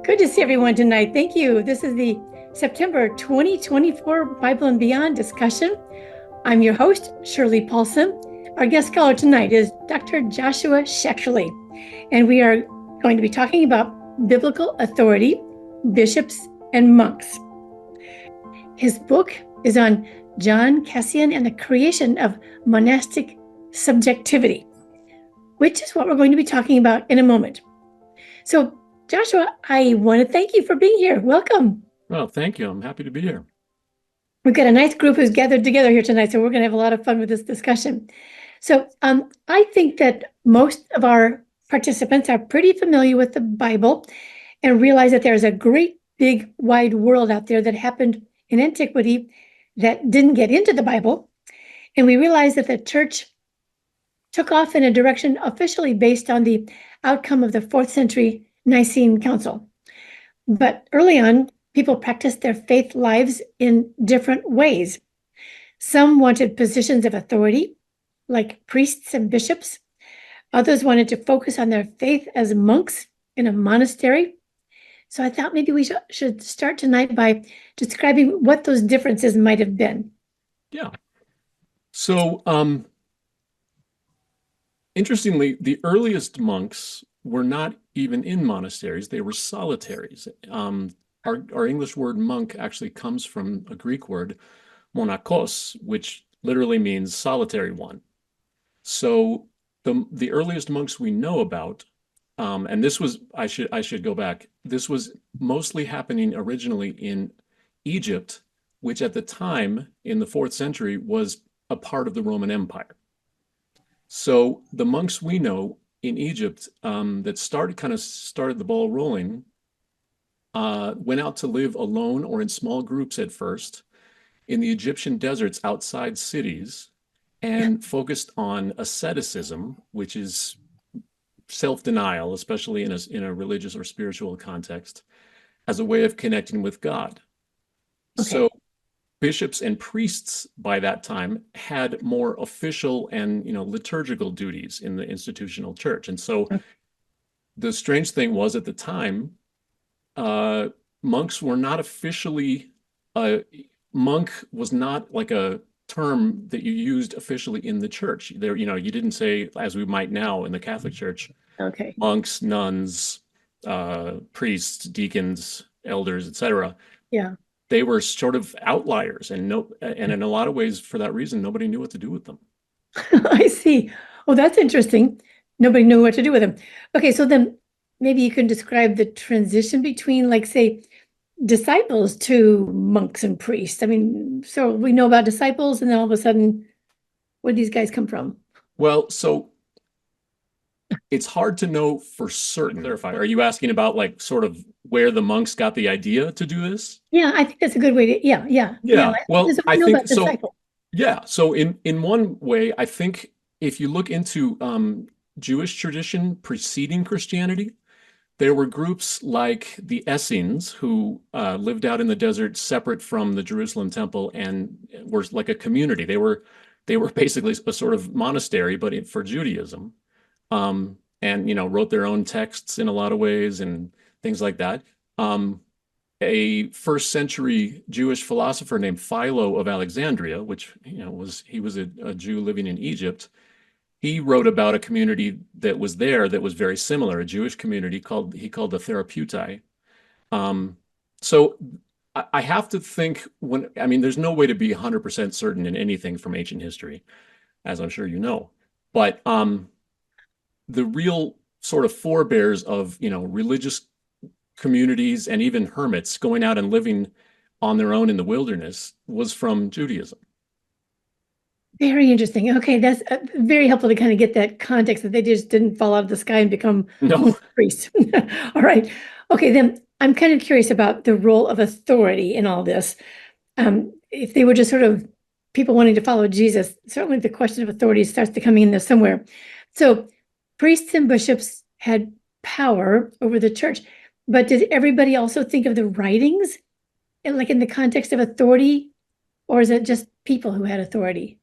Good to see everyone tonight. Thank you. This is the September 2024 Bible and Beyond discussion. I'm your host, Shirley Paulson. Our guest scholar tonight is Dr. Joshua Schachterle, and we are going to be talking about biblical authority, bishops, and monks. His book is on John Cassian and the creation of monastic subjectivity, which is what we're going to be talking about in a moment. So, Joshua, I want to thank you for being here. Welcome. Well, thank you. I'm happy to be here. We've got a nice group who's gathered together here tonight, so we're going to have a lot of fun with this discussion. So I think that most of our participants are pretty familiar with the Bible and realize that there's a great, big, wide world out there that happened in antiquity that didn't get into the Bible. And we realize that the church took off in a direction officially based on the outcome of the 4th century Nicene Council. But early on, people practiced their faith lives in different ways. Some wanted positions of authority, like priests and bishops. Others wanted to focus on their faith as monks in a monastery. So I thought maybe we should start tonight by describing what those differences might have been. Yeah. So, interestingly, the earliest monks were not even in monasteries. They were solitaries. Our English word monk actually comes from a Greek word, monakos, which literally means solitary one. So the earliest monks we know about, and this was, I should go back, this was mostly happening originally in Egypt, which at the time in the 4th century was a part of the Roman Empire. So the monks we know in Egypt that started the ball rolling went out to live alone or in small groups at first in the Egyptian deserts outside cities and focused on asceticism, which is self-denial, especially in a religious or spiritual context, as a way of connecting with God. Okay. So bishops and priests by that time had more official and liturgical duties in the institutional church. And so the strange thing was at the time, monks were not officially, monk was not like a term that you used officially in the church. There, you didn't say, as we might now in the Catholic Church, monks, nuns, priests, deacons, elders, etc. Yeah. They were sort of outliers, and in a lot of ways, for that reason, nobody knew what to do with them. I see. Oh, that's interesting. Nobody knew what to do with them. Okay, so then maybe you can describe the transition between, like, say, disciples to monks and priests. I mean, so we know about disciples, and then all of a sudden, where do these guys come from? Well, so it's hard to know for certain. Are you asking about like sort of where the monks got the idea to do this? Yeah, I think that's a good way to, yeah. Well, I think so. Yeah. So in one way, I think if you look into Jewish tradition preceding Christianity, there were groups like the Essenes who lived out in the desert separate from the Jerusalem temple and were like a community. They were basically a sort of monastery, but for Judaism. And wrote their own texts in a lot of ways and things like that. A 1st century Jewish philosopher named Philo of Alexandria, which he was a Jew living in Egypt. He wrote about a community that was there that was very similar, a Jewish community he called the Therapeutai. So I have to think there's no way to be 100% certain in anything from ancient history, as I'm sure you know, but the real sort of forebears of, religious communities and even hermits going out and living on their own in the wilderness was from Judaism. Very interesting. Okay, that's very helpful to kind of get that context that they just didn't fall out of the sky and become priests. All right. Okay, then I'm kind of curious about the role of authority in all this. If they were just sort of people wanting to follow Jesus, certainly the question of authority starts to come in there somewhere. So priests and bishops had power over the church, but did everybody also think of the writings like in the context of authority, or is it just people who had authority?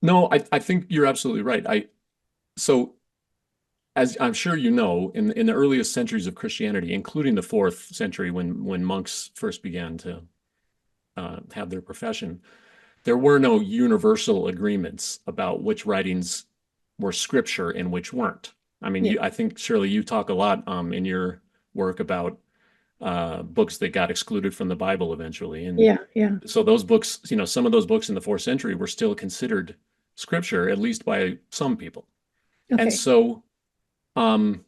No, I think you're absolutely right. So as I'm sure you know, in the earliest centuries of Christianity, including the fourth century when monks first began to have their profession, there were no universal agreements about which writings were scripture and which weren't. I mean, Yeah, I think, Shirley, you talk a lot in your work about books that got excluded from the Bible eventually. And yeah, yeah. so those books, some of those books in the fourth century were still considered scripture, at least by some people. And Okay. so um,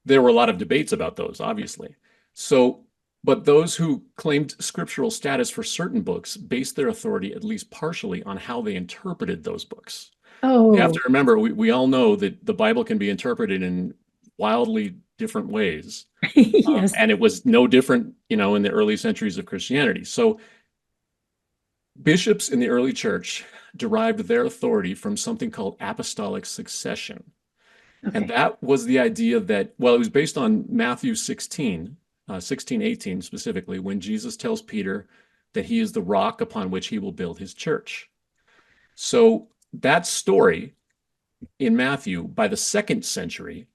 there were a lot of debates about those, obviously. So, but those who claimed scriptural status for certain books based their authority at least partially on how they interpreted those books. You have to Oh, remember, we all know that the Bible can be interpreted in wildly different ways. yes. And it was no different, in the early centuries of Christianity. So bishops in the early church derived their authority from something called apostolic succession. And Okay. that was the idea that, well, it was based on Matthew 16, 18 specifically, when Jesus tells Peter that he is the rock upon which he will build his church. So that story in Matthew, by the second century,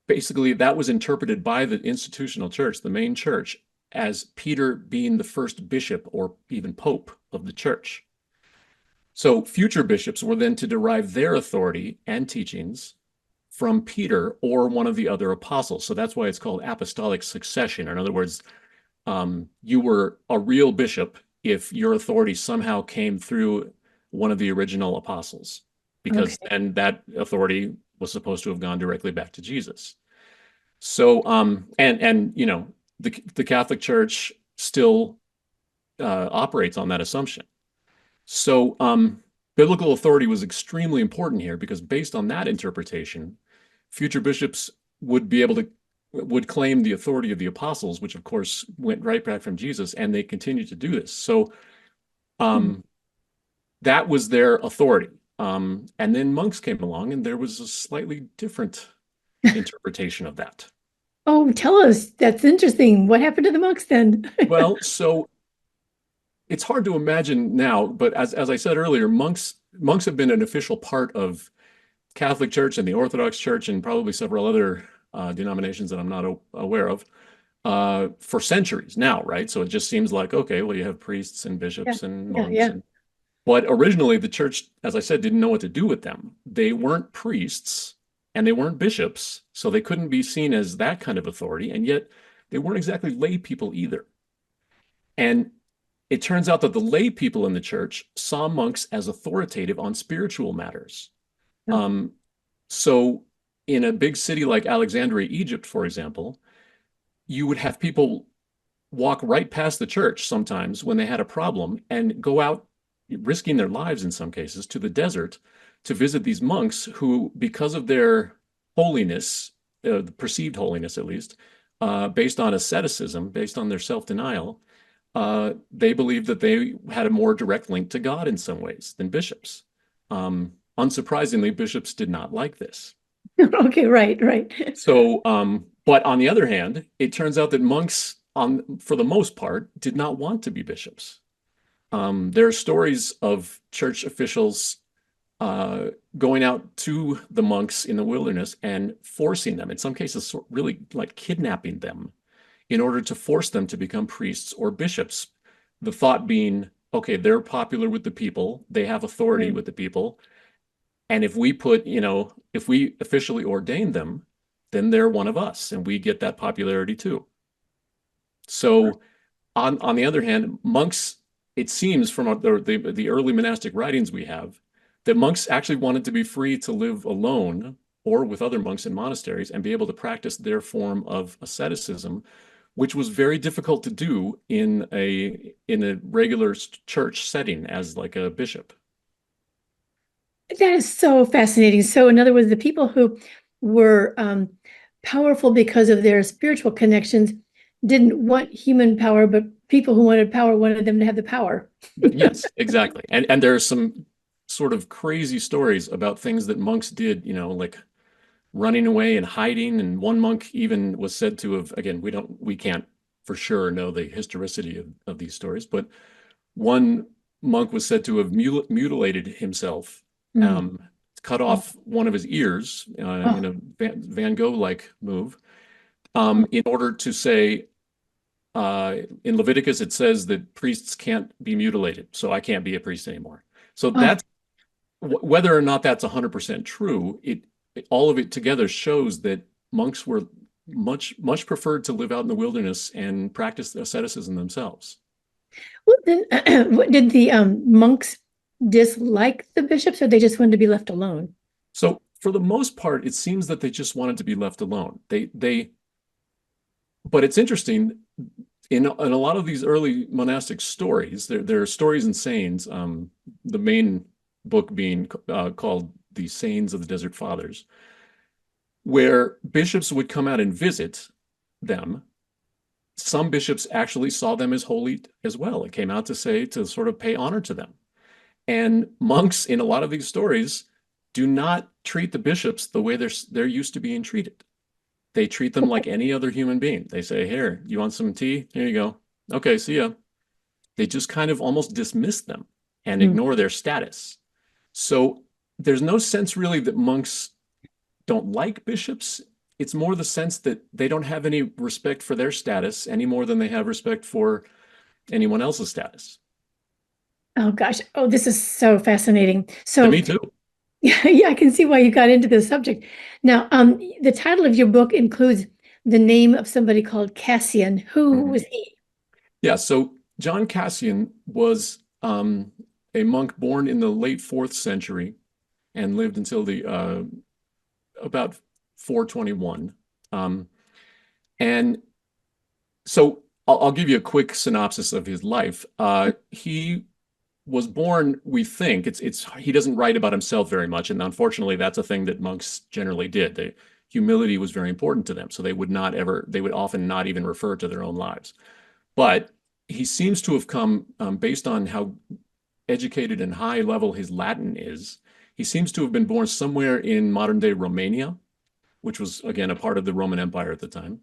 basically that was interpreted by the institutional church, the main church, as Peter being the first bishop or even pope of the church. So future bishops were then to derive their authority and teachings from Peter or one of the other apostles. So that's why it's called apostolic succession. In other words, you were a real bishop if your authority somehow came through one of the original apostles, because Okay. then that authority was supposed to have gone directly back to Jesus. So, and the Catholic Church still operates on that assumption. So, biblical authority was extremely important here because based on that interpretation, future bishops would claim the authority of the apostles, which of course went right back from Jesus, and they continue to do this. So, Hmm. um, that was their authority. And then monks came along, and there was a slightly different interpretation of that. Oh, tell us. That's interesting. What happened to the monks then? Well, so it's hard to imagine now, but as I said earlier, monks have been an official part of Catholic Church and the Orthodox Church and probably several other denominations that I'm not aware of for centuries now, right? So it just seems like, okay, well, you have priests and Yeah, bishops and yeah, monks, yeah. and but originally the church, as I said, didn't know what to do with them. They weren't priests and they weren't bishops, so they couldn't be seen as that kind of authority, and yet they weren't exactly lay people either. And it turns out that the lay people in the church saw monks as authoritative on spiritual matters. Oh, Um, so in a big city like Alexandria, Egypt, for example, you would have people walk right past the church sometimes when they had a problem and go out, risking their lives in some cases, to the desert to visit these monks who, because of their holiness, the perceived holiness at least, based on asceticism, based on their self-denial, they believed that they had a more direct link to God in some ways than bishops. Unsurprisingly, bishops did not like this. okay, right, right. So, but on the other hand, it turns out that monks, for the most part, did not want to be bishops. There are stories of church officials uh, going out to the monks in the wilderness and forcing them, in some cases, really like kidnapping them in order to force them to become priests or bishops. The thought being, okay, they're popular with the people, they have authority Mm. with the people, and if we officially ordain them, then they're one of us and we get that popularity too. So on the other hand, monks, it seems from the early monastic writings we have, that monks actually wanted to be free to live alone or with other monks in monasteries and be able to practice their form of asceticism, which was very difficult to do in a regular church setting as like a bishop. That is so fascinating. So, in other words, the people who were powerful because of their spiritual connections didn't want human power, but people who wanted power wanted them to have the power. Yes, exactly. And there are some sort of crazy stories about things that monks did, like running away and hiding. And one monk even was said to have, again, we can't for sure know the historicity of these stories, but one monk was said to have mutilated himself Mm. um, cut off one of his ears in a Van Gogh-like move in order to say, in Leviticus, it says that priests can't be mutilated, so I can't be a priest anymore. So that's whether or not that's 100% true, all of it together shows that monks were much preferred to live out in the wilderness and practice asceticism themselves. Well, then, did the monks dislike the bishops, or they just wanted to be left alone? So for the most part, it seems that they just wanted to be left alone. But it's interesting, in a lot of these early monastic stories, there are stories and sayings, the main book being called The Sayings of the Desert Fathers, where bishops would come out and visit them. Some bishops actually saw them as holy as well. It came out to sort of pay honor to them. And monks in a lot of these stories do not treat the bishops the way they're used to being treated. They treat them like any other human being. They say, here, you want some tea? Here you go. Okay, see ya. They just kind of almost dismiss them and ignore their status. So there's no sense really that monks don't like bishops. It's more the sense that they don't have any respect for their status any more than they have respect for anyone else's status. Oh gosh. Oh, this is so fascinating. So me too. Yeah, I can see why you got into this subject. Now, the title of your book includes the name of somebody called Cassian. Who was he? Yeah, so John Cassian was a monk born in the late 4th century and lived until the about 421. And so I'll give you a quick synopsis of his life. He was born, we think, he doesn't write about himself very much, and unfortunately, that's a thing that monks generally did. Humility was very important to them, so they would often not even refer to their own lives. But he seems to have come, based on how educated and high level his Latin is, he seems to have been born somewhere in modern-day Romania, which was, again, a part of the Roman Empire at the time.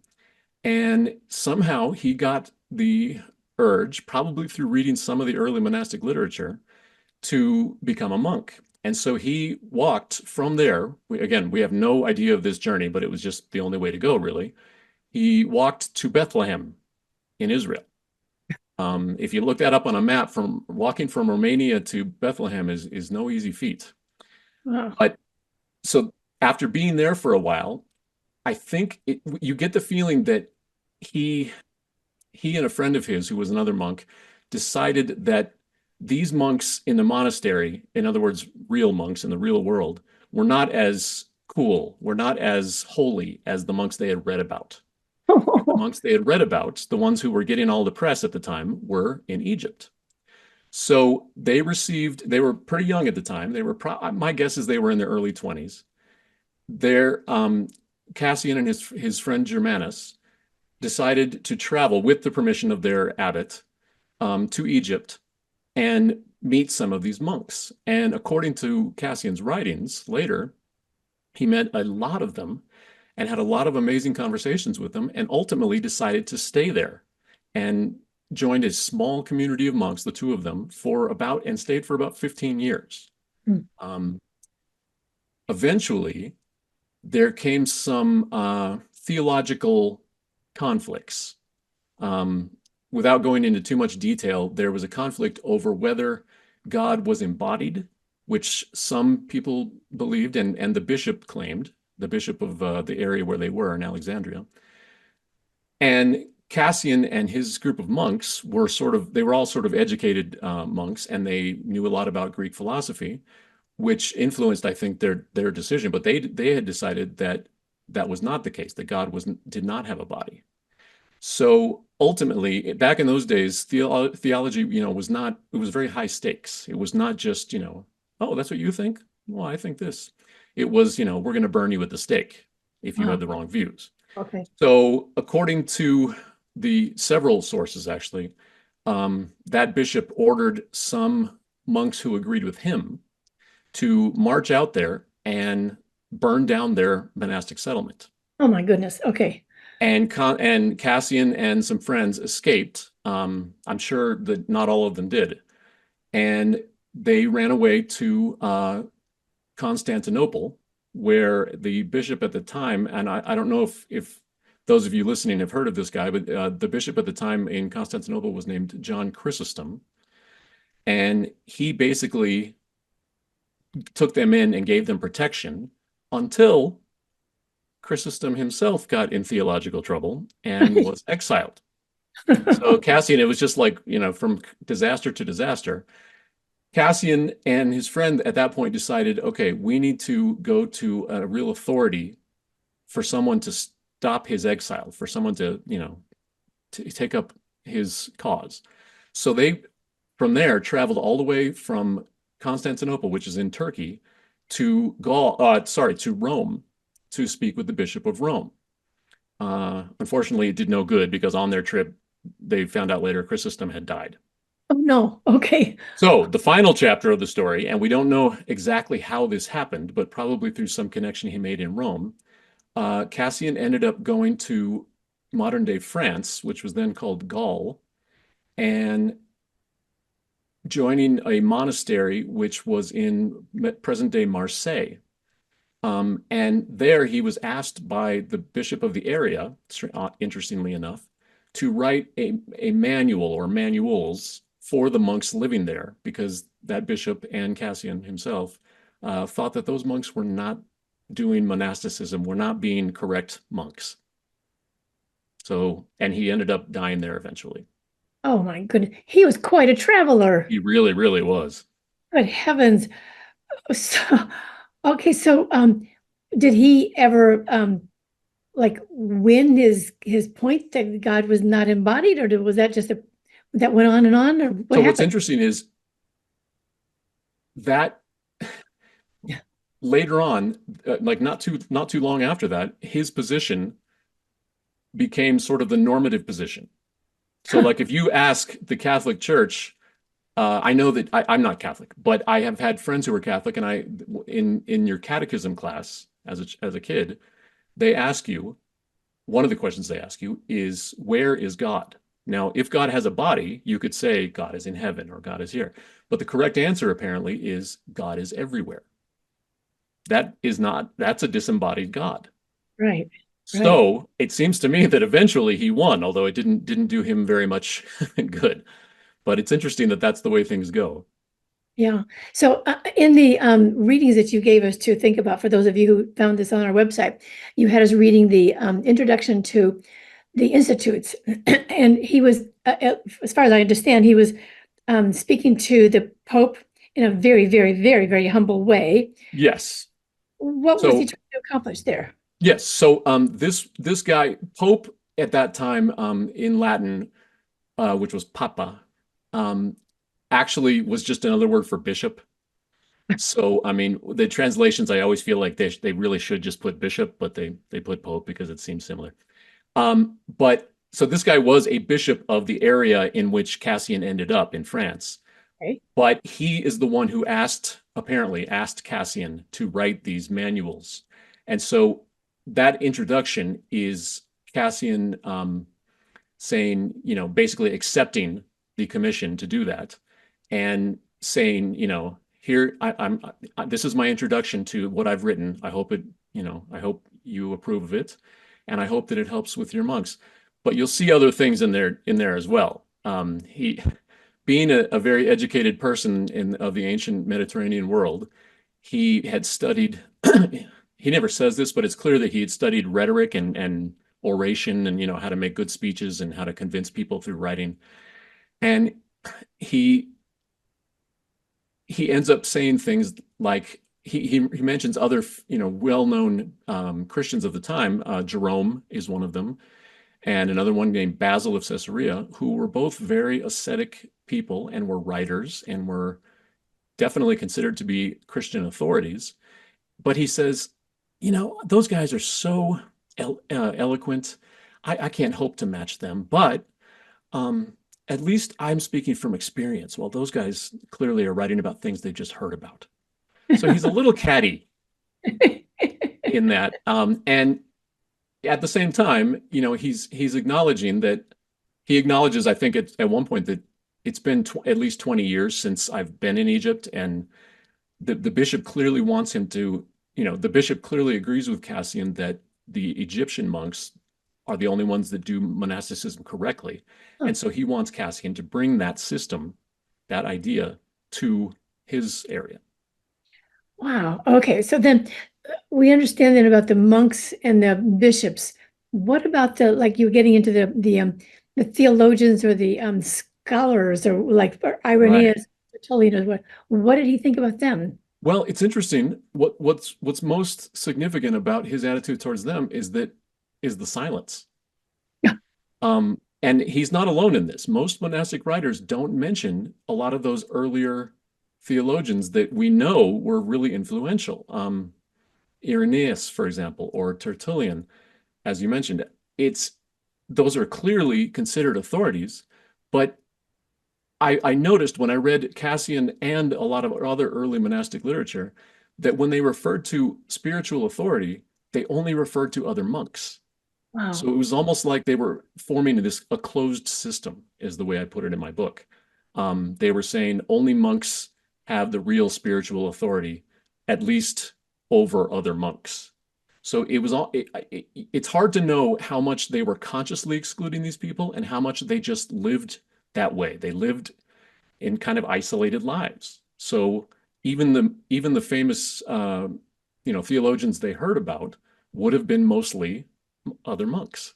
And somehow he got the urge, probably through reading some of the early monastic literature, to become a monk. And so he walked from there. We have no idea of this journey, but it was just the only way to go, really. He walked to Bethlehem in Israel. If you look that up on a map, from walking from Romania to Bethlehem is no easy feat. Wow. But so after being there for a while, I think you get the feeling that he and a friend of his, who was another monk, decided that these monks in the monastery, in other words, real monks in the real world, were not as cool, were not as holy as the monks they had read about. The monks they had read about, the ones who were getting all the press at the time, were in Egypt. So they were pretty young at the time. My guess is they were in their early 20s. Cassian and his friend Germanus decided to travel with the permission of their abbot to Egypt and meet some of these monks. And according to Cassian's writings later, he met a lot of them and had a lot of amazing conversations with them, and ultimately decided to stay there and joined a small community of monks, the two of them, and stayed for about 15 years. Eventually, there came some theological conflicts. Without going into too much detail, there was a conflict over whether God was embodied, which some people believed, and the bishop claimed, the bishop of the area where they were in Alexandria. And Cassian and his group of monks were all sort of educated monks, and they knew a lot about Greek philosophy, which influenced, I think, their decision. But they had decided that that was not the case, that God did not have a body. So ultimately, back in those days, theology, it was very high stakes. It was not just, oh, that's what you think? Well, I think this. It was, we're going to burn you at the stake if you had the wrong views. Okay. So according to the several sources, actually, that bishop ordered some monks who agreed with him to march out there and burn down their monastic settlement. Oh my goodness. Okay. And Cassian and some friends escaped. I'm sure that not all of them did. And they ran away to Constantinople, where the bishop at the time, and I don't know if those of you listening have heard of this guy, but the bishop at the time in Constantinople was named John Chrysostom. And he basically took them in and gave them protection until Chrysostom himself got in theological trouble and was exiled. So Cassian, it was just like, from disaster to disaster. Cassian and his friend at that point decided, okay, we need to go to a real authority for someone to stop his exile, for someone to, to take up his cause. So they, from there, traveled all the way from Constantinople, which is in Turkey, to Rome, to speak with the Bishop of Rome. Unfortunately, it did no good because on their trip, they found out later Chrysostom had died. Oh, no. Okay. So the final chapter of the story, and we don't know exactly how this happened, but probably through some connection he made in Rome, Cassian ended up going to modern-day France, which was then called Gaul, and joining a monastery which was in present-day Marseille. And there he was asked by the bishop of the area, interestingly enough, to write a manual or manuals for the monks living there, because that bishop and Cassian himself thought that those monks were not doing monasticism, were not being correct monks. So, and he ended up dying there eventually. Oh my goodness. He was quite a traveler. He really, really was. Good heavens. So, okay, so did he ever like win his point that God was not embodied, or was that just that went on and on, or what So happened? what's interesting is that later on, like not too long after that, his position became sort of the normative position. So like if you ask the Catholic Church, I know that I'm not Catholic, but I have had friends who are Catholic, and in your catechism class as a kid, they ask you, one of the questions they ask you is, where is God? Now, if God has a body, you could say God is in heaven or God is here. But the correct answer apparently is God is everywhere. That's a disembodied God. Right. So it seems to me that eventually he won, although it didn't do him very much good. But it's interesting that that's the way things go. Yeah. So in the readings that you gave us to think about, for those of you who found this on our website, you had us reading the introduction to the institutes. And he was, as far as I understand, he was speaking to the Pope in a very, very, very, very humble way. Yes. What was he trying to accomplish there? Yes. So this guy, Pope at that time in Latin, which was Papa, actually was just another word for bishop. So I mean, the translations, I always feel like they really should just put bishop, but they put Pope because it seems similar. But so this guy was a bishop of the area in which Cassian ended up in France. Okay. But he is the one who apparently asked Cassian to write these manuals. And so that introduction is Cassian saying, basically accepting the commission to do that and saying, here this is my introduction to what I've written. I hope I hope you approve of it, and I hope that it helps with your monks. But you'll see other things in there as well. He, being a very educated person of the ancient Mediterranean world, he had studied. He never says this, but it's clear that he had studied rhetoric and oration, and how to make good speeches and how to convince people through writing. And he ends up saying things like he mentions other well-known Christians of the time. Jerome is one of them, and another one named Basil of Caesarea, who were both very ascetic people and were writers and were definitely considered to be Christian authorities. But he says, those guys are so eloquent. I can't hope to match them, but at least I'm speaking from experience, while those guys clearly are writing about things they just heard about. So he's a little catty in that. And at the same time, he's acknowledging that he acknowledges, I think at one point, that it's been at least 20 years since I've been in Egypt, and the bishop clearly wants him to, the bishop clearly agrees with Cassian that the Egyptian monks are the only ones that do monasticism correctly. Huh. And so he wants Cassian to bring that system, that idea, to his area. Wow. Okay. So then we understand then about the monks and the bishops. What about the, like you were getting into the theologians or the scholars or like Right. Irenaeus, Tertullian, or what did he think about them? Well, it's interesting. What's most significant about his attitude towards them is the silence. And he's not alone in this. Most monastic writers don't mention a lot of those earlier theologians that we know were really influential. Irenaeus, for example, or Tertullian, as you mentioned, it's those are clearly considered authorities, but I noticed when I read Cassian and a lot of other early monastic literature that when they referred to spiritual authority, they only referred to other monks. So Wow. it was almost like they were forming a closed system, is the way I put it in my book. They were saying only monks have the real spiritual authority, at least over other monks. So it's hard to know how much they were consciously excluding these people and how much they just lived that way. They lived in kind of isolated lives. So even the famous theologians they heard about would have been mostly other monks.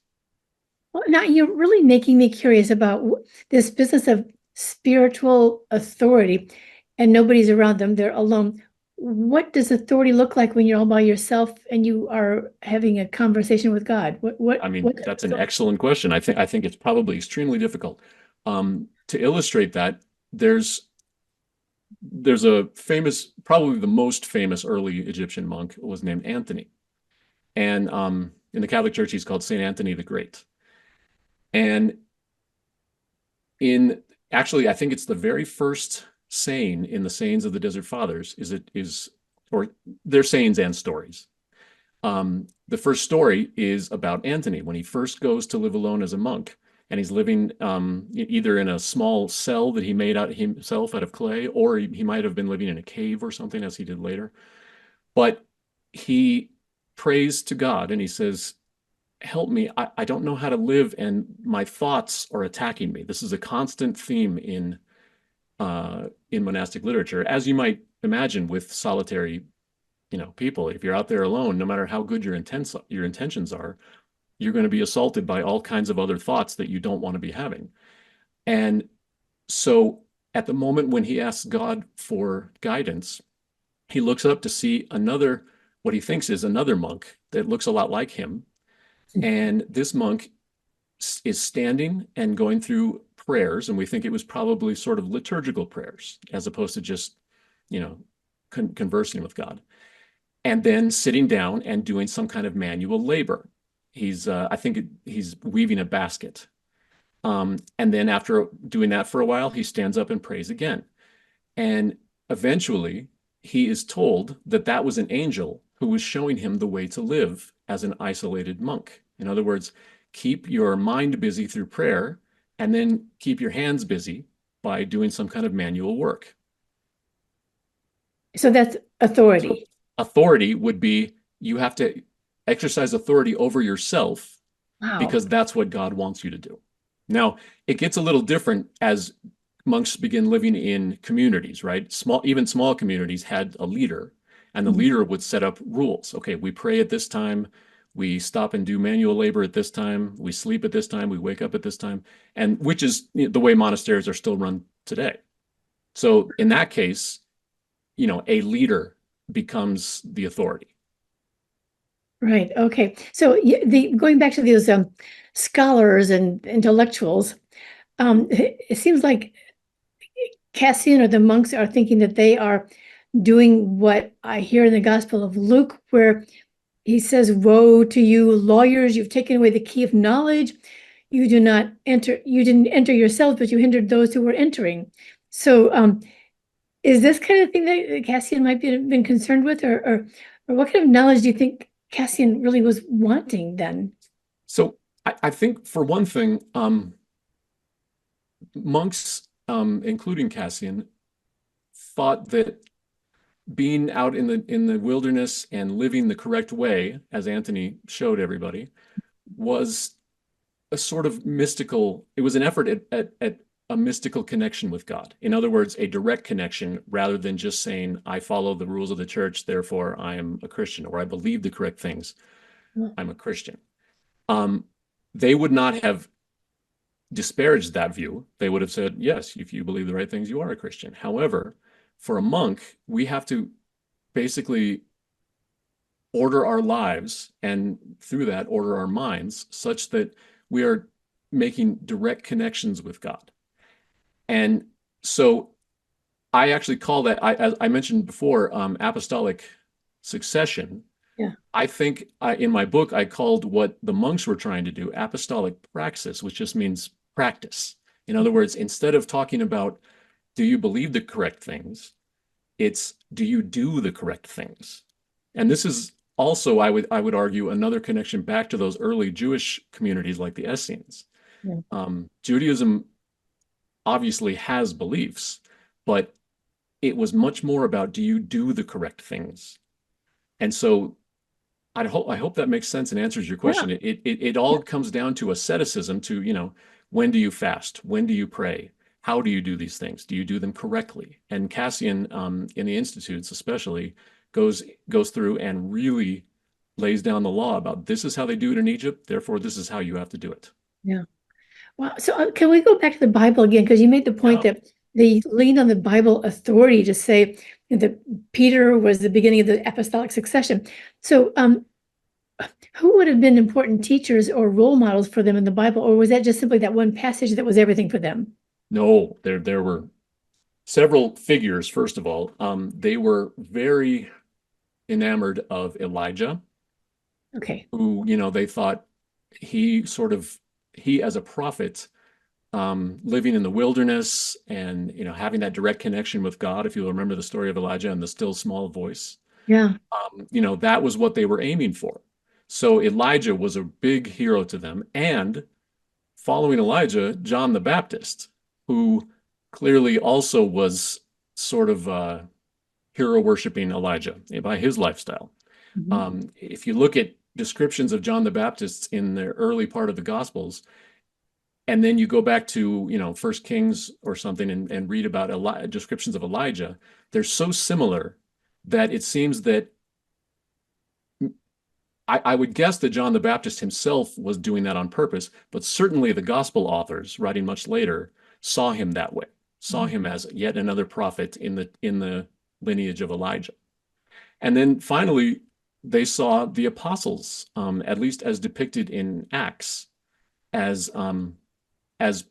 Well, now you're really making me curious about this business of spiritual authority and nobody's around them, they're alone. What does authority look like when you're all by yourself and you are having a conversation with God? I mean, What does that's it an look excellent question. I think it's probably extremely difficult. To illustrate that, there's a famous, probably the most famous early Egyptian monk was named Anthony, and in the Catholic Church he's called Saint Anthony the Great. And in actually, I think it's the very first saying in the sayings of the Desert Fathers or their sayings and stories. The first story is about Anthony when he first goes to live alone as a monk, and he's living either in a small cell that he made out himself out of clay, or he might have been living in a cave or something, as he did later. But he prays to God and he says, "Help me! I don't know how to live, and my thoughts are attacking me." This is a constant theme in monastic literature, as you might imagine with solitary people. If you're out there alone, no matter how good your intentions are, you're going to be assaulted by all kinds of other thoughts that you don't want to be having. And so at the moment when he asks God for guidance, he looks up to see what he thinks is another monk that looks a lot like him. And this monk is standing and going through prayers, and we think it was probably sort of liturgical prayers as opposed to just, conversing with God, and then sitting down and doing some kind of manual labor. I think he's weaving a basket. And then after doing that for a while, he stands up and prays again. And eventually, he is told that that was an angel who was showing him the way to live as an isolated monk. In other words, keep your mind busy through prayer, and then keep your hands busy by doing some kind of manual work. So that's So authority. authority would be you have to exercise authority over yourself Wow. because that's what God wants you to do. Now, it gets a little different as monks begin living in communities, right? Even small communities had a leader, and the Mhm. leader would set up rules. Okay, we pray at this time, we stop and do manual labor at this time, we sleep at this time, we wake up at this time, and which is the way monasteries are still run today. So in that case, a leader becomes the authority. Right. Okay. So the going back to those scholars and intellectuals, it seems like Cassian or the monks are thinking that they are doing what I hear in the Gospel of Luke, where he says, "Woe to you, lawyers! You've taken away the key of knowledge. You didn't enter yourselves, but you hindered those who were entering." So, is this kind of thing that Cassian might be been concerned with, or what kind of knowledge do you think Cassian really was wanting then? So I think for one thing, monks, including Cassian, thought that being out in the wilderness and living the correct way, as Anthony showed everybody, was a sort of mystical, it was an effort at a mystical connection with God. In other words, a direct connection rather than just saying, I follow the rules of the church, therefore I am a Christian, or I believe the correct things, I'm a Christian. They would not have disparaged that view. They would have said, yes, if you believe the right things, you are a Christian. However, for a monk, we have to basically order our lives and through that order our minds such that we are making direct connections with God. And so I actually call that, as I mentioned before, apostolic succession. Yeah. I think in my book, I called what the monks were trying to do apostolic praxis, which just means practice. In other words, instead of talking about, do you believe the correct things? It's, do you do the correct things? And this is also, I would argue, another connection back to those early Jewish communities like the Essenes. Yeah. Judaism obviously has beliefs, but it was much more about, do you do the correct things? And so I hope that makes sense and answers your question. Yeah. It all comes down to asceticism, to, you know, when do you fast? When do you pray? How do you do these things? Do you do them correctly? And Cassian, in the Institutes especially, goes through and really lays down the law about this is how they do it in Egypt, therefore this is how you have to do it. Yeah. Well, so can we go back to the Bible again? Because you made the point that they leaned on the Bible authority to say that Peter was the beginning of the apostolic succession. So who would have been important teachers or role models for them in the Bible? Or was that just simply that one passage that was everything for them? No, there were several figures, first of all. They were very enamored of Elijah. Okay. Who, you know, they thought he as a prophet, living in the wilderness and, you know, having that direct connection with God, if you'll remember the story of Elijah and the still small voice. Yeah. You know, that was what they were aiming for. So Elijah was a big hero to them. And following Elijah, John the Baptist, who clearly also was sort of hero worshiping Elijah by his lifestyle. If you look at descriptions of John the Baptist in the early part of the Gospels, and then you go back to, you know, First Kings or something and read about descriptions of Elijah, they're so similar that it seems that I would guess that John the Baptist himself was doing that on purpose, but certainly the gospel authors writing much later saw him that way, saw him as yet another prophet in the lineage of Elijah. And then finally, they saw the apostles, at least as depicted in Acts, as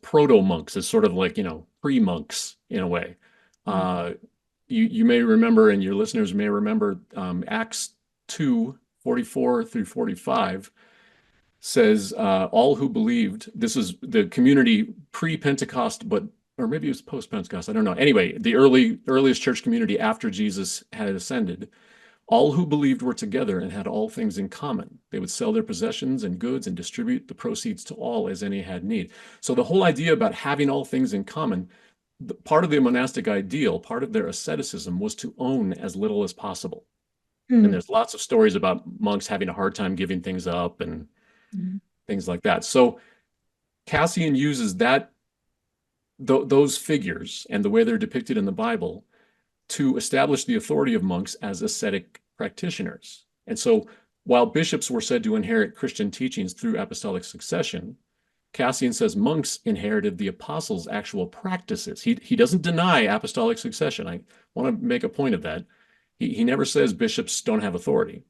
proto monks, as sort of like, you know, pre-monks in a way. You may remember, and your listeners may remember, Acts 2:44 through 45 says, all who believed, this is the community pre-Pentecost, or maybe it was post-Pentecost, I don't know. Anyway, the earliest church community after Jesus had ascended. All who believed were together and had all things in common. They would sell their possessions and goods and distribute the proceeds to all as any had need. So the whole idea about having all things in common, part of the monastic ideal, part of their asceticism was to own as little as possible. And there's lots of stories about monks having a hard time giving things up and things like that. So Cassian uses those figures and the way they're depicted in the Bible to establish the authority of monks as ascetic practitioners. And so while bishops were said to inherit Christian teachings through apostolic succession, Cassian says monks inherited the apostles' actual practices. He doesn't deny apostolic succession. I want to make a point of that. He never says bishops don't have authority.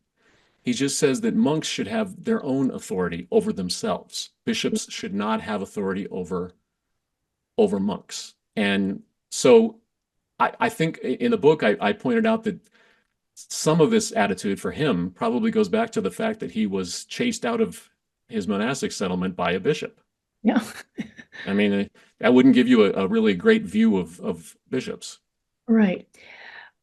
He just says that monks should have their own authority over themselves. Bishops should not have authority over monks. And so I think in the book, I pointed out that some of this attitude for him probably goes back to the fact that he was chased out of his monastic settlement by a bishop. Yeah. I mean, that wouldn't give you a really great view of bishops. Right.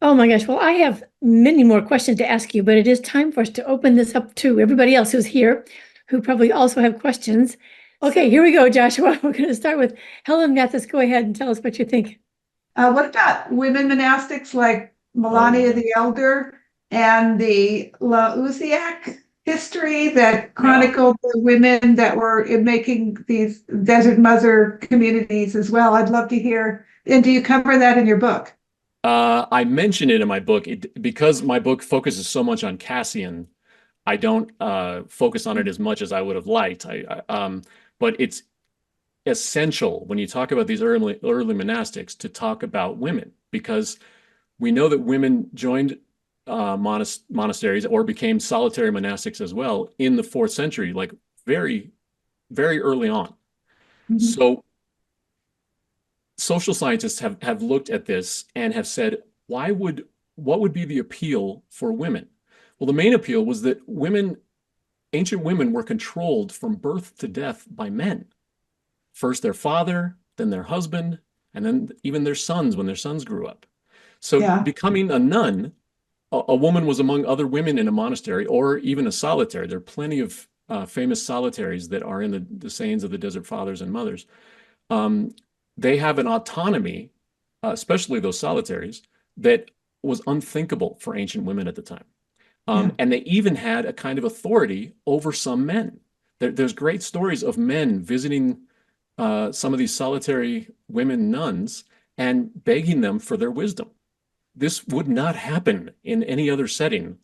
Oh my gosh. Well, I have many more questions to ask you, but it is time for us to open this up to everybody else who's here, who probably also have questions. Okay, here we go, Joshua. We're going to start with Helen Mathis. Go ahead and tell us what you think. What about women monastics like Melania yeah. the Elder and the Laouziac history that chronicled the women that were making these desert mother communities as well. I'd love to hear. And do you cover that in your book? I mention it in my book because my book focuses so much on Cassian. I don't focus on it as much as I would have liked. But it's essential when you talk about these early monastics to talk about women, because we know that women joined monasteries or became solitary monastics as well in the 4th century, like very, very early on. Mhm. So social scientists have looked at this and have said, what would be the appeal for women? Well, the main appeal was that ancient women were controlled from birth to death by men. First their father, then their husband, and then even their sons when their sons grew up. So Yeah, becoming a nun, a woman was among other women in a monastery or even a solitary. There are plenty of famous solitaries that are in the sayings of the Desert Fathers and Mothers. They have an autonomy, especially those solitaries, that was unthinkable for ancient women at the time. yeah, And they even had a kind of authority over some men. There's great stories of men visiting some of these solitary women nuns and begging them for their wisdom. This would not happen in any other setting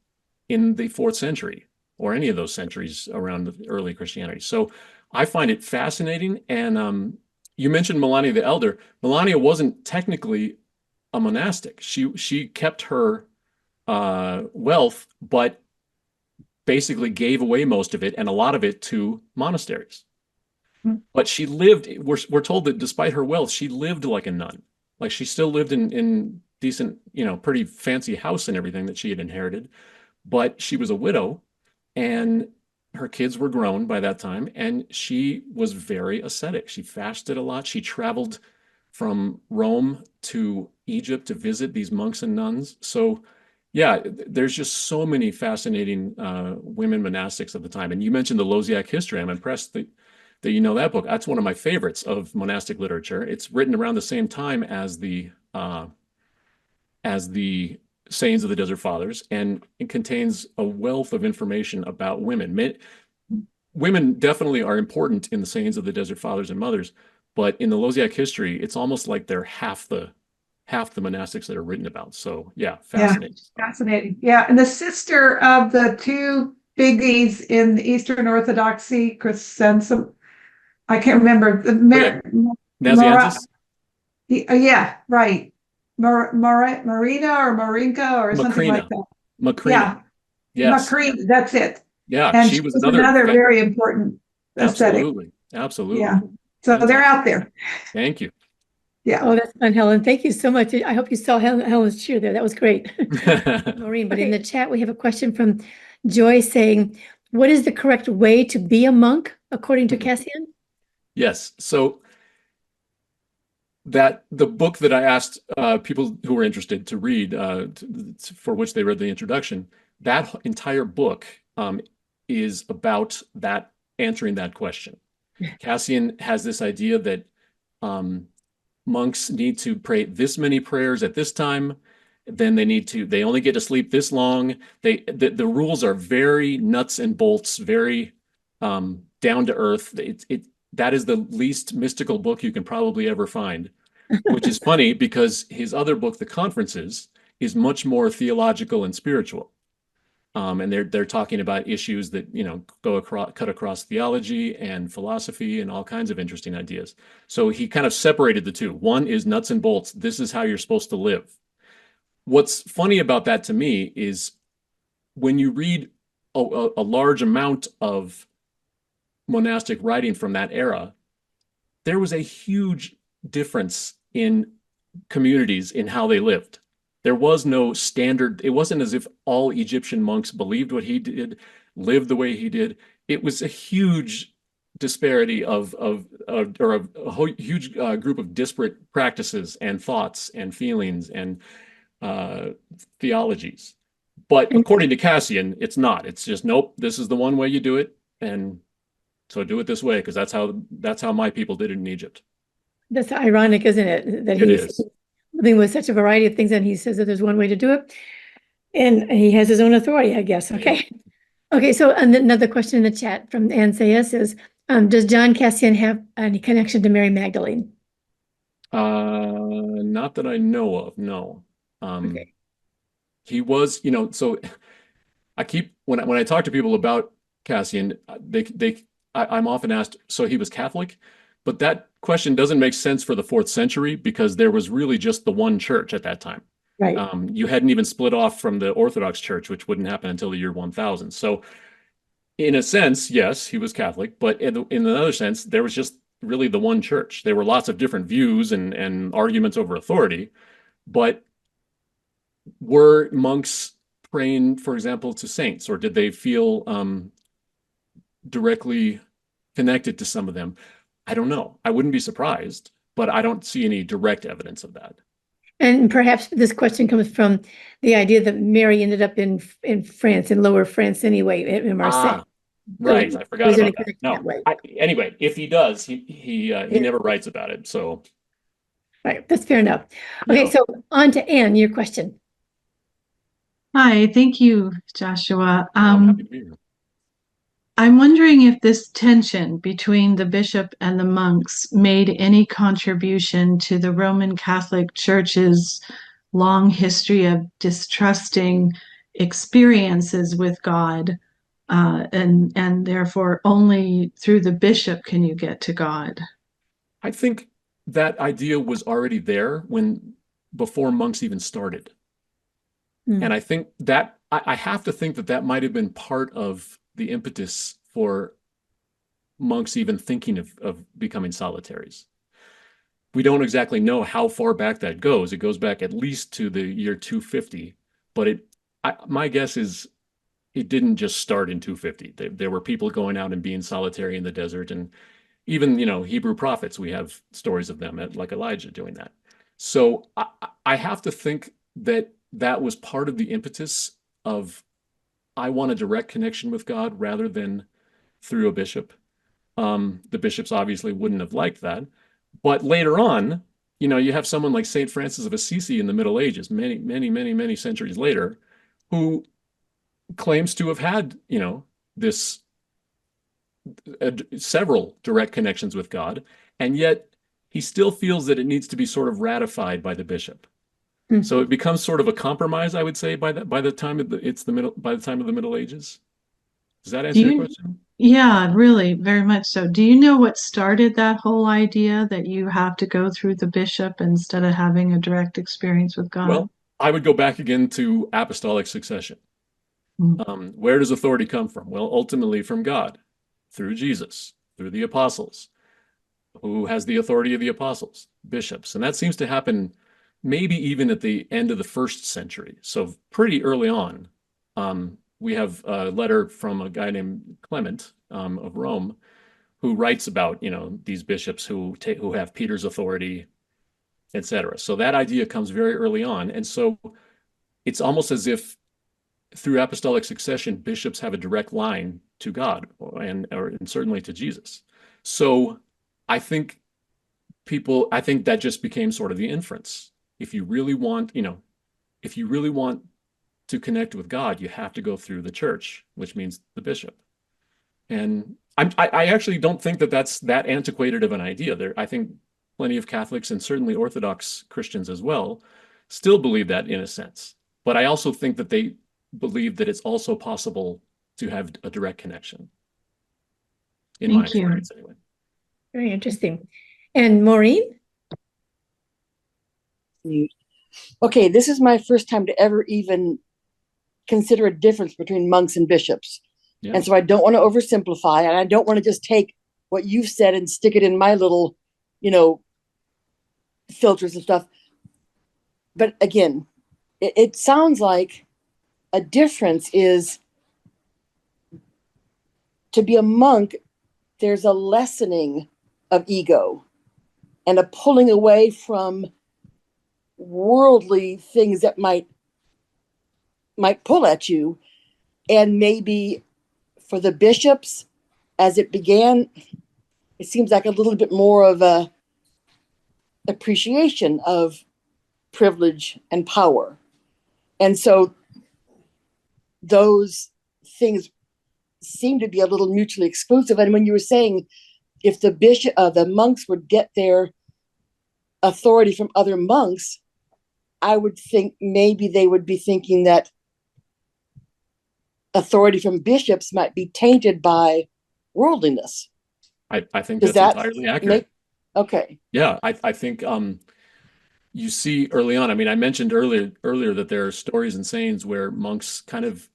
in the 4th century or any of those centuries around the early Christianity. So I find it fascinating. And you mentioned Melania the Elder. Melania wasn't technically a monastic. She kept her wealth, but basically gave away most of it and a lot of it to monasteries. mm, But she lived, we're told that despite her wealth, she lived like a nun. Like she still lived in decent, pretty fancy house and everything that she had inherited. But she was a widow and her kids were grown by that time. And she was very ascetic. She fasted a lot. She traveled from Rome to Egypt to visit these monks and nuns. So yeah, there's just so many fascinating women monastics of the time. And you mentioned the Laouziac history. I'm impressed that you know that book. That's one of my favorites of monastic literature. It's written around the same time as the sayings of the Desert Fathers, and it contains a wealth of information about women. Women definitely are important in the sayings of the Desert Fathers and Mothers, but in the Laouziac history, it's almost like they're half the monastics that are written about. So yeah, yeah, fascinating. fascinating. Yeah, and the sister of the two biggies in the Eastern Orthodoxy, Crescentum, I can't remember the Oh yeah, Mara, Nazianzus, yeah, right. Marina or Marinka or something like Macrina, that. Macrina. Yeah, Yes, Macree, that's it. yeah, And she she was was another. another very important aesthetic. Absolutely, absolutely, Yeah. So they're fantastic. out there. Thank you. Yeah. Oh, that's fun, Helen. Thank you so much. I hope you saw Helen's cheer there. That was great. Maureen, but in the chat, we have a question from Joy saying, what is the correct way to be a monk according to Cassian? Yes. So that the book that I asked people who were interested to read, for which they read the introduction, that entire book is about answering that question. Cassian has this idea that monks need to pray this many prayers at this time. Then they only get to sleep this long. The rules are very nuts and bolts, very down to earth. That is the least mystical book you can probably ever find, which is funny because his other book, The Conferences, is much more theological and spiritual. And they're talking about issues that cut across theology and philosophy and all kinds of interesting ideas. So he kind of separated the two. One is nuts and bolts. This is how you're supposed to live. What's funny about that to me is when you read a large amount of monastic writing from that era, there was a huge difference in communities in how they lived. There was no standard. It wasn't as if all Egyptian monks believed what he did, lived the way he did. It was a huge disparity or a huge group of disparate practices and thoughts and feelings and theologies. But And according to Cassian, it's not. It's just, nope, this is the one way you do it. And so do it this way, because that's how my people did it in Egypt. that's ironic, isn't it? That It he's is. living with such a variety of things, and he says that there's one way to do it, and he has his own authority, I guess. Okay. Okay, so another question in the chat from Anseus is, does John Cassian have any connection to Mary Magdalene? Not that I know of, no. Okay. He was, so I keep when I talk to people about Cassian, I'm often asked, so he was Catholic, but that question doesn't make sense for the 4th century because there was really just the one church at that time. Right. You hadn't even split off from the Orthodox Church, which wouldn't happen until the year 1000. So in a sense, yes, he was Catholic, but in another sense, there was just really the one church. There were lots of different views and arguments over authority, but were monks praying, for example, to saints, or did they feel directly connected to some of them? I don't know. I wouldn't be surprised, but I don't see any direct evidence of that. And perhaps this question comes from the idea that Mary ended up in France, in Lower France anyway, in Marseille. Right. So I forgot about that. No. that way. Anyway, if he does, he never writes about it. So. Right. That's fair enough. Okay. Yeah. So on to Anne, your question. Hi, thank you, Joshua. I'm happy to be here. I'm wondering if this tension between the bishop and the monks made any contribution to the Roman Catholic Church's long history of distrusting experiences with God, and therefore only through the bishop can you get to God. I think that idea was already there before monks even started. And I think that I have to think that might have been part of the impetus for monks even thinking of becoming solitaries. We don't exactly know how far back that goes. It goes back at least to the year 250, but my guess is it didn't just start in 250. There were people going out and being solitary in the desert, and even Hebrew prophets, we have stories of them, like Elijah doing that. So I have to think that was part of the impetus of, I want a direct connection with God rather than through a bishop. The bishops obviously wouldn't have liked that. But later on, you have someone like St. Francis of Assisi in the Middle Ages, many, many, many, many centuries later, who claims to have had, several direct connections with God, and yet he still feels that it needs to be sort of ratified by the bishop. So it becomes sort of a compromise, I would say, by the time of the Middle Ages. Does that answer your question? Yeah, really, very much so. Do you know what started that whole idea that you have to go through the bishop instead of having a direct experience with God? Well, I would go back again to apostolic succession. Where does authority come from? Well, ultimately from God, through Jesus, through the apostles. Who has the authority of the apostles? Bishops. And that seems to happen maybe even at the end of the 1st century. So pretty early on. We have a letter from a guy named Clement of Rome, who writes about these bishops who have Peter's authority, etc. So that idea comes very early on, and so it's almost as if through apostolic succession, bishops have a direct line to God and certainly to Jesus. So I think that just became sort of the inference. If you really want to connect with God, you have to go through the church, which means the bishop. And I actually don't think that's that antiquated of an idea. I think plenty of Catholics and certainly Orthodox Christians as well still believe that in a sense. But I also think that they believe that it's also possible to have a direct connection. In my experience, anyway. Very interesting. And Maureen? Okay, this is my first time to ever even consider a difference between monks and bishops. Yeah. And so I don't want to oversimplify, and I don't want to just take what you've said and stick it in my little, filters and stuff. But again, it sounds like a difference is to be a monk, there's a lessening of ego and a pulling away from worldly things that might pull at you. And maybe for the bishops, as it began, it seems like a little bit more of a appreciation of privilege, and power. And so those things seem to be a little mutually exclusive. And when you were saying if the monks would get their authority from other monks, I would think maybe they would be thinking that authority from bishops might be tainted by worldliness. I think that's entirely accurate. Okay. Yeah, I think you see early on. I mean, I mentioned earlier that there are stories and sayings where monks kind of,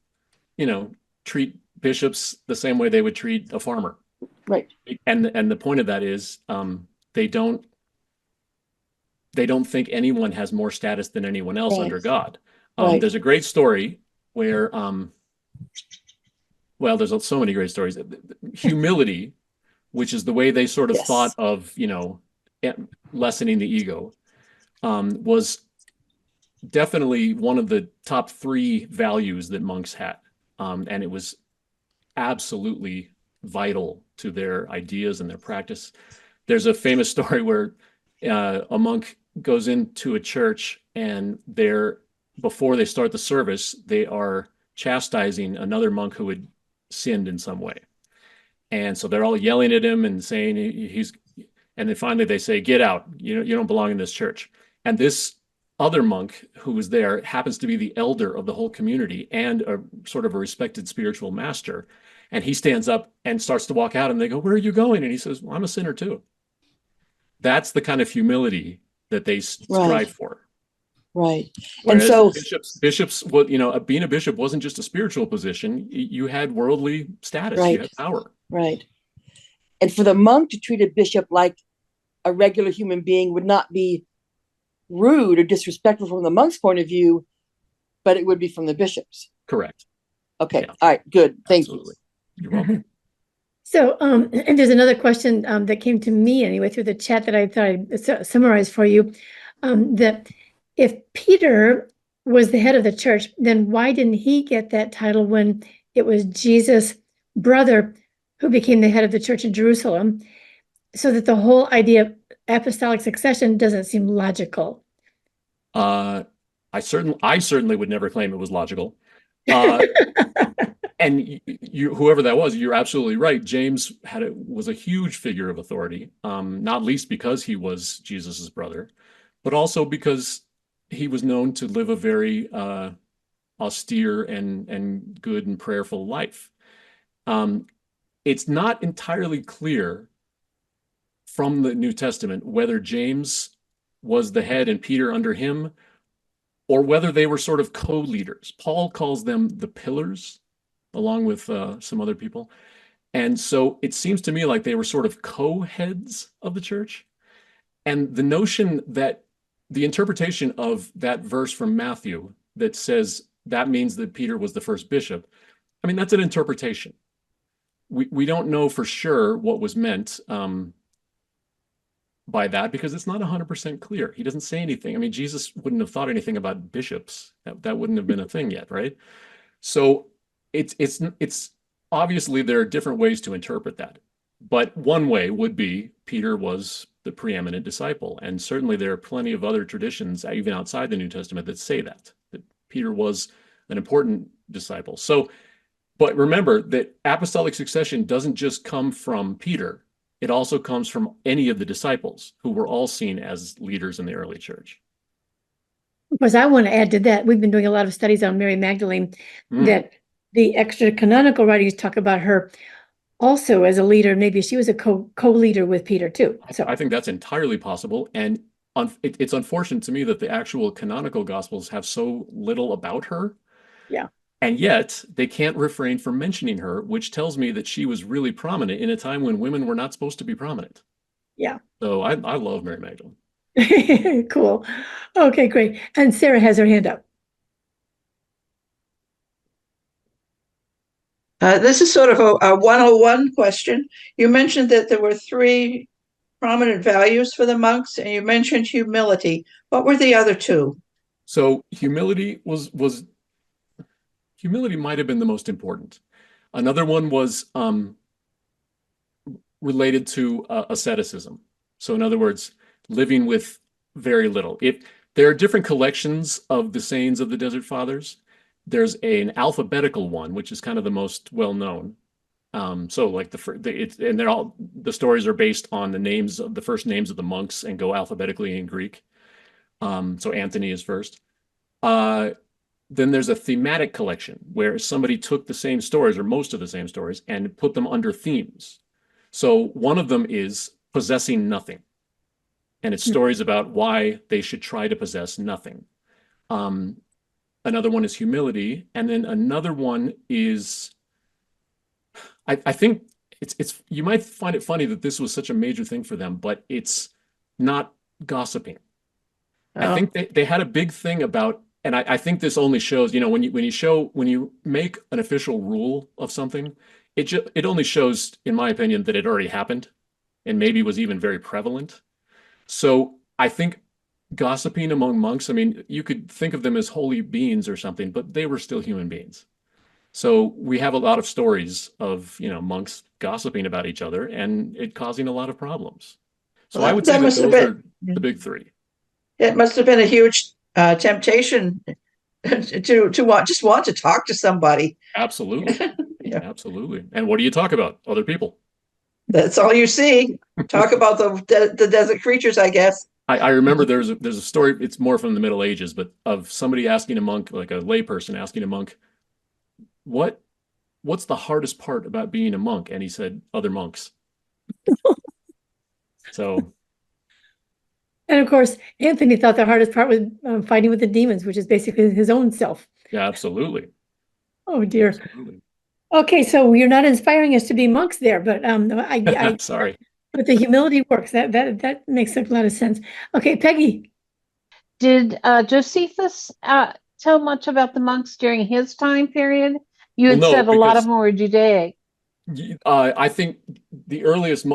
treat bishops the same way they would treat a farmer. Right. And the point of that is they don't think anyone has more status than anyone else under God. Right. There's a great story where well, there's so many great stories. Humility, which is the way they sort of thought of, lessening the ego, was definitely one of the top 3 values that monks had. And it was absolutely vital to their ideas and their practice. There's a famous story where a monk goes into a church and before they start the service, they are chastising another monk who had sinned in some way. And so they're all yelling at him and saying and then finally they say, "Get out, you don't belong in this church." And this other monk who was there happens to be the elder of the whole community and a sort of a respected spiritual master. And he stands up and starts to walk out, and they go, "Where are you going?" And he says, "Well, I'm a sinner too." That's the kind of humility that they strive for. Right. Whereas and so bishops, being a bishop wasn't just a spiritual position. You had worldly status. Right. You had power. Right. And for the monk to treat a bishop like a regular human being would not be rude or disrespectful from the monk's point of view, but it would be from the bishop's. Correct. Okay. Yeah. All right. Good. Thank you. You're welcome. So, and there's another question that came to me anyway through the chat that I thought I'd summarize for you. That if Peter was the head of the church, then why didn't he get that title when it was Jesus' brother who became the head of the church in Jerusalem? So that the whole idea of apostolic succession doesn't seem logical. I certainly would never claim it was logical. And whoever that was, you're absolutely right. James was a huge figure of authority, not least because he was Jesus's brother, but also because he was known to live a very austere and good and prayerful life. It's not entirely clear from the New Testament whether James was the head and Peter under him, or whether they were sort of co-leaders. Paul calls them the pillars, along with some other people. And so it seems to me like they were sort of co-heads of the church. And the notion that the interpretation of that verse from Matthew that says that means that Peter was the first bishop, I mean, that's an interpretation. We don't know for sure what was meant by that, because it's not 100% clear. He doesn't say anything. I mean, Jesus wouldn't have thought anything about bishops. That wouldn't have been a thing yet, right? So it's obviously there are different ways to interpret that. But one way would be Peter was the preeminent disciple. And certainly there are plenty of other traditions, even outside the New Testament, that say that Peter was an important disciple. So, but remember that apostolic succession doesn't just come from Peter. It also comes from any of the disciples who were all seen as leaders in the early church. Of course, I want to add to that. We've been doing a lot of studies on Mary Magdalene, that the extra canonical writings talk about her also as a leader. Maybe she was a co-leader with Peter too. So I think that's entirely possible. And it's unfortunate to me that the actual canonical gospels have so little about her. Yeah. And yet they can't refrain from mentioning her, which tells me that she was really prominent in a time when women were not supposed to be prominent. Yeah. So I love Mary Magdalene. Cool. Okay, great. And Sarah has her hand up. This is sort of a 101 question. You mentioned that there were 3 prominent values for the monks, and you mentioned humility. What were the other 2? So humility humility might have been the most important. Another one was related to asceticism. So in other words, living with very little. There are different collections of the sayings of the Desert Fathers. There's an alphabetical one, which is kind of the most well-known. So like and they're all, the stories are based on the names of the first names of the monks and go alphabetically in Greek. So Anthony is first. Then there's a thematic collection where somebody took the same stories or most of the same stories and put them under themes. So one of them is possessing nothing. And it's stories about why they should try to possess nothing. Another one is humility. And then another one is, I think it's you might find it funny that this was such a major thing for them, but it's not gossiping. I think they had a big thing about, and I think this only shows, when you make an official rule of something, it only shows, in my opinion, that it already happened and maybe was even very prevalent. So I think gossiping among monks, I mean, you could think of them as holy beings or something, but they were still human beings. So we have a lot of stories of, monks gossiping about each other and it causing a lot lot of problems. So I would say that those are the big three. It must have been a huge temptation to want to talk to somebody. Absolutely. Yeah. Absolutely. And what do you talk about? Other people. That's all you see. Talk about the desert creatures, I guess. I remember there's a story, it's more from the Middle Ages, but of somebody asking a monk, like a layperson asking a monk, what's the hardest part about being a monk? And he said, other monks. So. And of course, Anthony thought the hardest part was fighting with the demons, which is basically his own self. Yeah, absolutely. Oh dear. Absolutely. Okay, so you're not inspiring us to be monks there, but I sorry. But the humility works. That makes a lot of sense. Okay, Peggy. Did Josephus tell much about the monks during his time period? You had said a lot of them were Judaic. I think the earliest,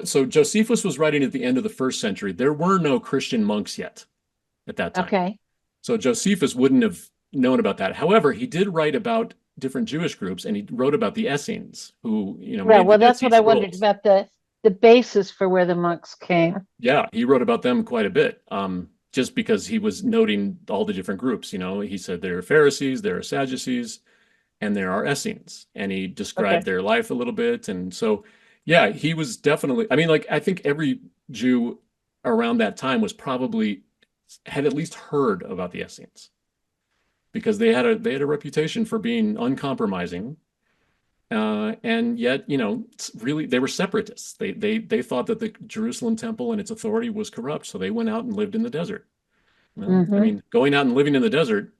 so Josephus was writing at the end of the 1st century. There were no Christian monks yet at that time. Okay. So Josephus wouldn't have known about that. However, he did write about different Jewish groups, and he wrote about the Essenes, who, well, that's what I wondered about the basis for where the monks came. Yeah, he wrote about them quite a bit. Just because he was noting all the different groups, he said there are Pharisees, there are Sadducees, and there are Essenes, and he described their life a little bit. And so, yeah, he was definitely, I think every Jew around that time had at least heard about the Essenes, because they had a reputation for being uncompromising. And yet, really, they were separatists. They thought that the Jerusalem temple and its authority was corrupt, so they went out and lived in the desert. Well, going out and living in the desert,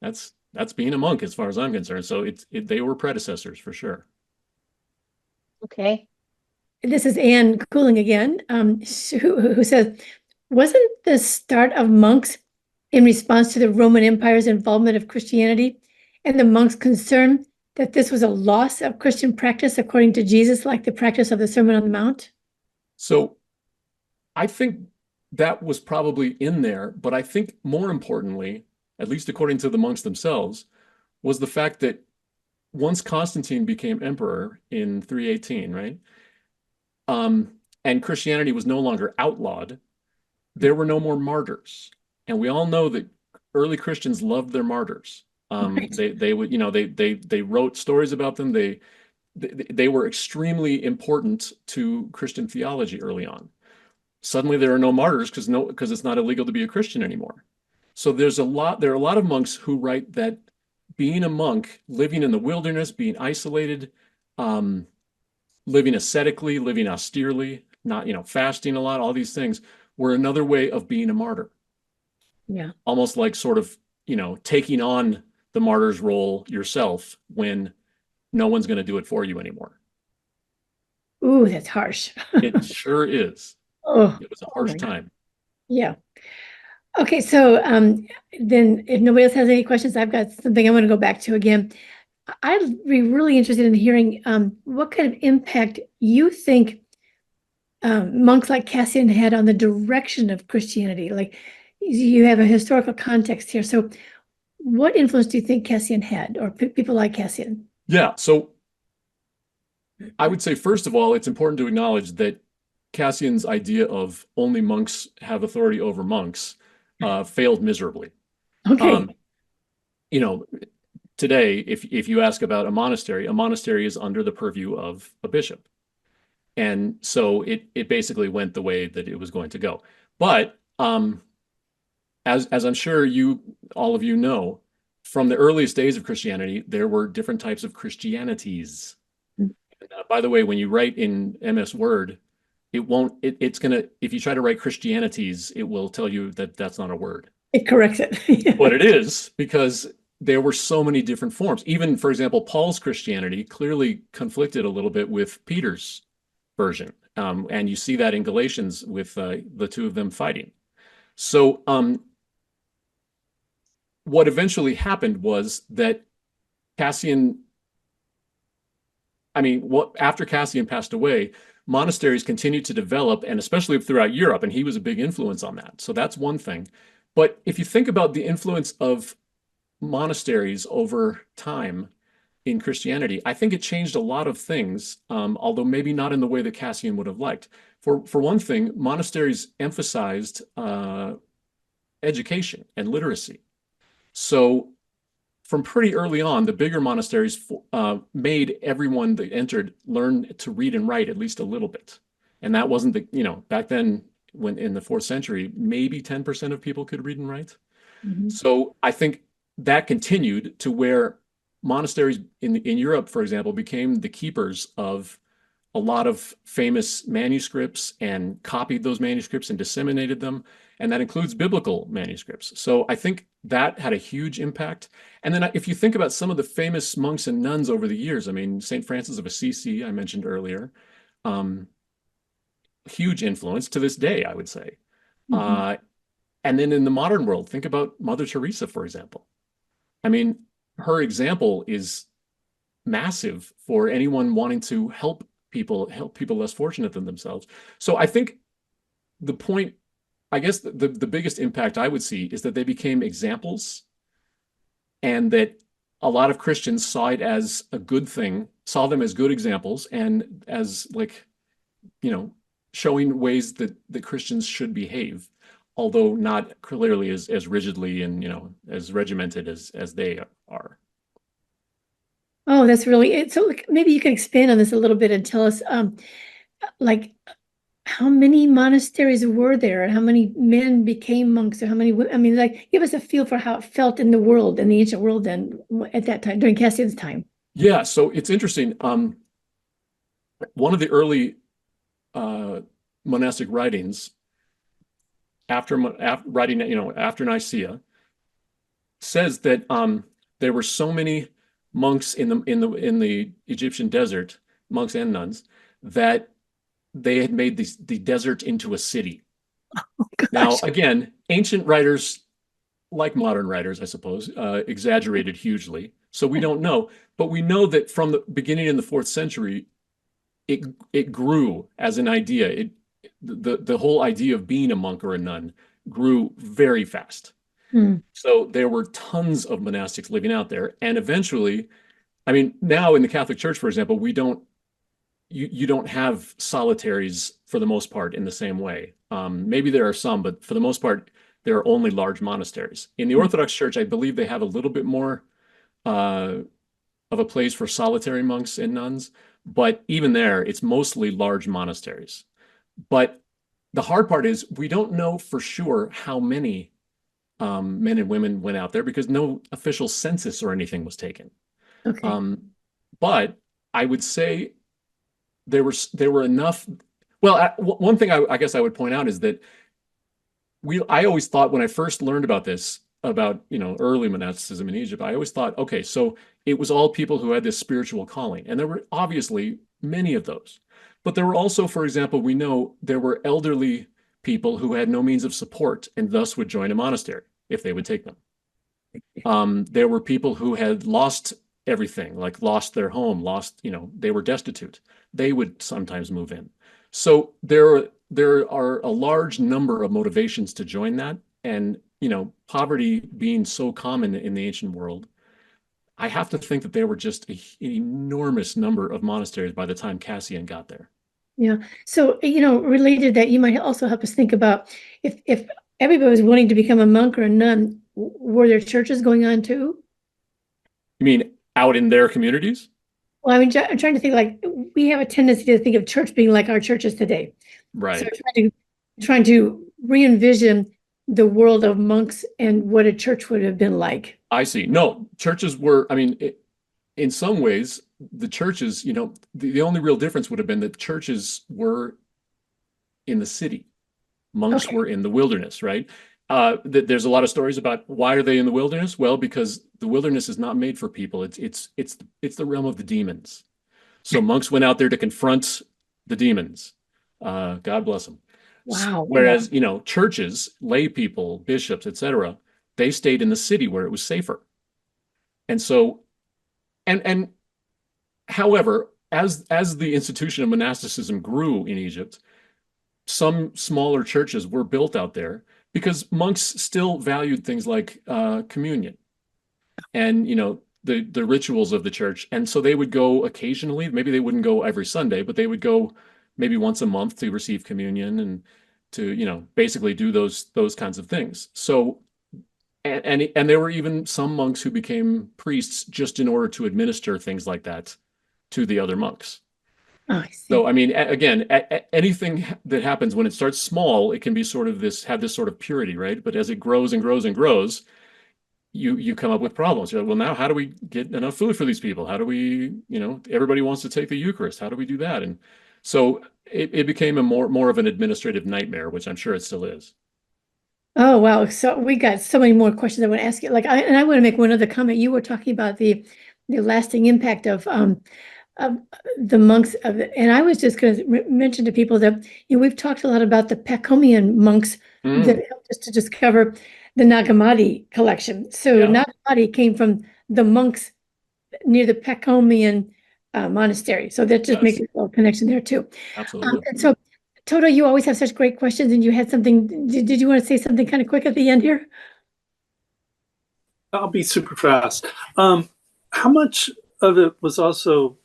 that's being a monk as far as I'm concerned. So they were predecessors for sure. Okay. This is Anne Cooling again, who says, wasn't the start of monks in response to the Roman Empire's involvement of Christianity and the monks' concern that this was a loss of Christian practice according to Jesus, like the practice of the Sermon on the Mount? So I think that was probably in there, but I think more importantly, at least according to the monks themselves, was the fact that once Constantine became emperor in 318, right? And Christianity was no longer outlawed, there were no more martyrs. And we all know that early Christians loved their martyrs. Right. They would, they wrote stories about them. They were extremely important to Christian theology early on. Suddenly there are no martyrs because it's not illegal to be a Christian anymore. So there are a lot of monks who write that being a monk, living in the wilderness, being isolated, living ascetically, living austerely, not, fasting a lot, all these things were another way of being a martyr. Yeah. Almost like sort of, taking on the martyr's role yourself when no one's going to do it for you anymore. Ooh, that's harsh. It sure is. Oh, it was a harsh time. Yeah. Okay, so then if nobody else has any questions, I've got something I want to go back to again. I'd be really interested in hearing what kind of impact you think monks like Cassian had on the direction of Christianity. Like, you have a historical context here. So what influence do you think Cassian had, or people like Cassian? Yeah, so I would say, first of all, it's important to acknowledge that Cassian's idea of only monks have authority over monks failed miserably. Okay. You know, today, if you ask about a monastery is under the purview of a bishop. And so it basically went the way that it was going to go. But as I'm sure all of you know, from the earliest days of Christianity, there were different types of Christianities. By the way, when you write in MS Word, if you try to write Christianities, it will tell you that that's not a word. It corrects it. But it is, because there were so many different forms. Even, for example, Paul's Christianity clearly conflicted a little bit with Peter's version. And you see that in Galatians with the two of them fighting. So what eventually happened was that after Cassian passed away, monasteries continued to develop, and especially throughout Europe, and he was a big influence on that. So that's one thing. But if you think about the influence of monasteries over time in Christianity, I think it changed a lot of things, although maybe not in the way that Cassian would have liked. For one thing, monasteries emphasized education and literacy. So from pretty early on, the bigger monasteries made everyone that entered learn to read and write at least a little bit. And that wasn't back then, when in the 4th century, maybe 10% of people could read and write. Mm-hmm. So I think that continued to where monasteries in Europe, for example, became the keepers of a lot of famous manuscripts and copied those manuscripts and disseminated them. And that includes biblical manuscripts. So I think that had a huge impact. And then if you think about some of the famous monks and nuns over the years, I mean, St. Francis of Assisi, I mentioned earlier, huge influence to this day, I would say. Mm-hmm. And then in the modern world, think about Mother Teresa, for example. I mean, her example is massive for anyone wanting to help people less fortunate than themselves. So I think the point, I guess the biggest impact I would see is that they became examples, and that a lot of Christians saw it as a good thing, saw them as good examples, and as showing ways that Christians should behave, although not clearly as rigidly and as regimented as they are. Oh, that's really it. So maybe you can expand on this a little bit and tell us how many monasteries were there, and how many men became monks, or how many, give us a feel for how it felt in the world, in the ancient world then, at that time, during Cassian's time. Yeah, so it's interesting. One of the early monastic writings after Nicaea says that there were so many monks in the Egyptian desert, monks and nuns, that they had made the desert into a city. Oh, now, again, ancient writers, like modern writers, I suppose, exaggerated hugely. So we don't know, but we know that from the beginning in the 4th century, it grew as an idea. The whole idea of being a monk or a nun grew very fast. So there were tons of monastics living out there, and eventually, now in the Catholic Church, for example, you don't have solitaries for the most part in the same way. Maybe there are some, but for the most part, there are only large monasteries. In the Orthodox Church, I believe they have a little bit more of a place for solitary monks and nuns, but even there, it's mostly large monasteries. But the hard part is we don't know for sure how many men and women went out there, because no official census or anything was taken. Okay. But I would say there were enough. Well, one thing I guess I would point out is that I always thought, when I first learned about this, about early monasticism in Egypt, I always thought, okay, so it was all people who had this spiritual calling, and there were obviously many of those. But there were also, for example, we know there were elderly people who had no means of support and thus would join a monastery if they would take them. There were people who had lost everything, like lost their home, they were destitute. They would sometimes move in. So there are a large number of motivations to join that. And, poverty being so common in the ancient world, I have to think that there were just an enormous number of monasteries by the time Cassian got there. Yeah. So, related to that, you might also help us think about if everybody was willing to become a monk or a nun, were there churches going on too? You mean out in their communities? Well, I mean, I'm trying to think, like, we have a tendency to think of church being like our churches today. Right. So trying to re-envision the world of monks and what a church would have been like. I see. No, churches were, I mean, in some ways, the churches, the only real difference would have been that churches were in the city. Monks were in the wilderness, right? There's a lot of stories about why are they in the wilderness? Well, because the wilderness is not made for people. It's the realm of the demons. So monks went out there to confront the demons. God bless them. Wow. Whereas, churches, lay people, bishops, etc., they stayed in the city where it was safer. And so, and however, as the institution of monasticism grew in Egypt, some smaller churches were built out there because monks still valued things like communion and, the rituals of the church. And so they would go occasionally. Maybe they wouldn't go every Sunday, but they would go maybe once a month to receive communion and to, basically do those kinds of things. So, and there were even some monks who became priests just in order to administer things like that to the other monks. Oh, I see. So, I mean, again, anything that happens when it starts small, it can be sort of have this sort of purity, right? But as it grows and grows and grows, you come up with problems. You're like, well, now how do we get enough food for these people? How do we, everybody wants to take the Eucharist. How do we do that? And so it became a more of an administrative nightmare, which I'm sure it still is. Oh, wow. So we got so many more questions I want to ask you. I want to make one other comment. You were talking about the lasting impact of the monks and I was just going to mention to people that we've talked a lot about the Pachomian monks that helped us to discover the Nag Hammadi collection. So Nag Hammadi came from the monks near the Pachomian monastery. So that just makes a little connection there too. Absolutely. And so Toto, you always have such great questions, and you had something. Did you want to say something kind of quick at the end here? I'll be super fast. How much of it was also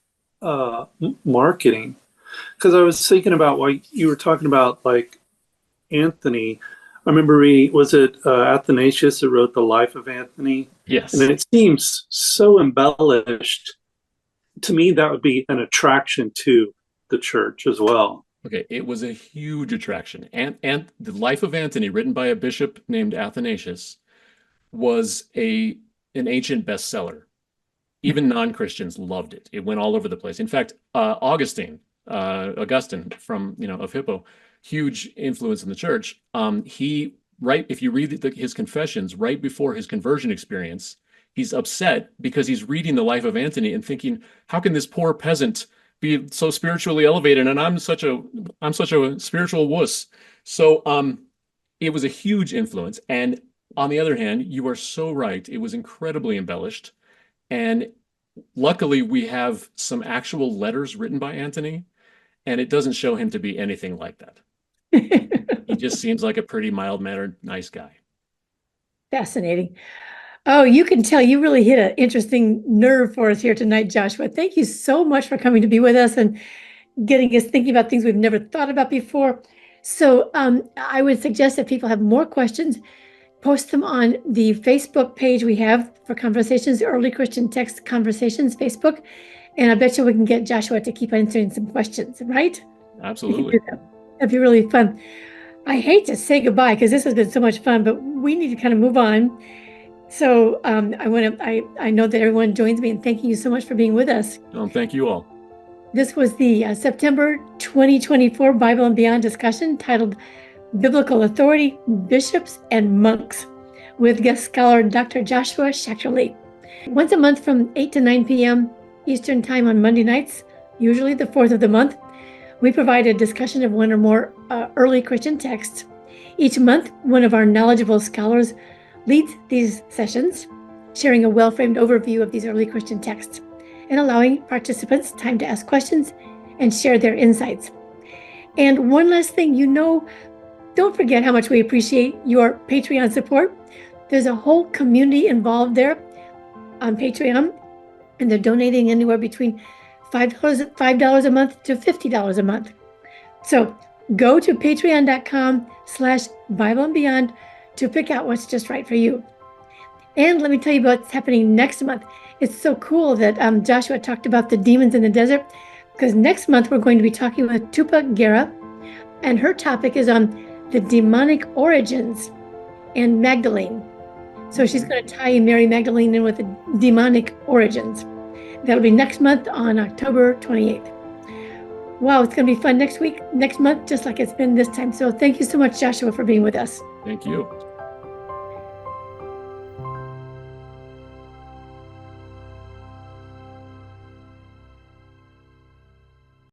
marketing? Because I was thinking about why you were talking about like Anthony. I remember was it Athanasius that wrote the Life of Anthony? Yes. And it seems so embellished. To me, that would be an attraction to the church as well. Okay, it was a huge attraction. And the Life of Antony, written by a bishop named Athanasius, was an ancient bestseller. Even non-Christians loved it. It went all over the place. In fact, Augustine from of Hippo, huge influence in the church. If you read his confessions right before his conversion experience, he's upset because he's reading the Life of Antony and thinking, how can this poor peasant be so spiritually elevated and I'm such a spiritual wuss. So it was a huge influence. And on the other hand, you are so right, it was incredibly embellished. And luckily we have some actual letters written by Antony, and it doesn't show him to be anything like that. He just seems like a pretty mild-mannered, nice guy. Fascinating. Oh, you can tell you really hit an interesting nerve for us here tonight, Joshua. Thank you so much for coming to be with us and getting us thinking about things we've never thought about before. So I would suggest that people have more questions, post them on the Facebook page we have for Conversations, Early Christian Text Conversations, Facebook. And I bet you we can get Joshua to keep answering some questions, right? Absolutely. That'd be really fun. I hate to say goodbye because this has been so much fun, but we need to kind of move on. So I know that everyone joins me in thanking you so much for being with us. Thank you all. This was the September 2024 Bible and Beyond discussion titled Biblical Authority, Bishops, and Monks with guest scholar Dr. Joshua Schachterle. Once a month from 8 to 9 p.m. Eastern Time on Monday nights, usually the 4th of the month, we provide a discussion of one or more early Christian texts. Each month, one of our knowledgeable scholars leads these sessions, sharing a well-framed overview of these early Christian texts and allowing participants time to ask questions and share their insights. And one last thing, don't forget how much we appreciate your Patreon support. There's a whole community involved there on Patreon, and they're donating anywhere between $5 a month to $50 a month. So go to patreon.com/Bible and Beyond to pick out what's just right for you. And let me tell you about what's happening next month. It's so cool that Joshua talked about the demons in the desert, because next month we're going to be talking with Tupa Guerra, and her topic is on the demonic origins and Magdalene. So she's going to tie Mary Magdalene in with the demonic origins. That'll be next month on October 28th. Wow, it's going to be fun next month, just like it's been this time. So thank you so much, Joshua, for being with us. Thank you.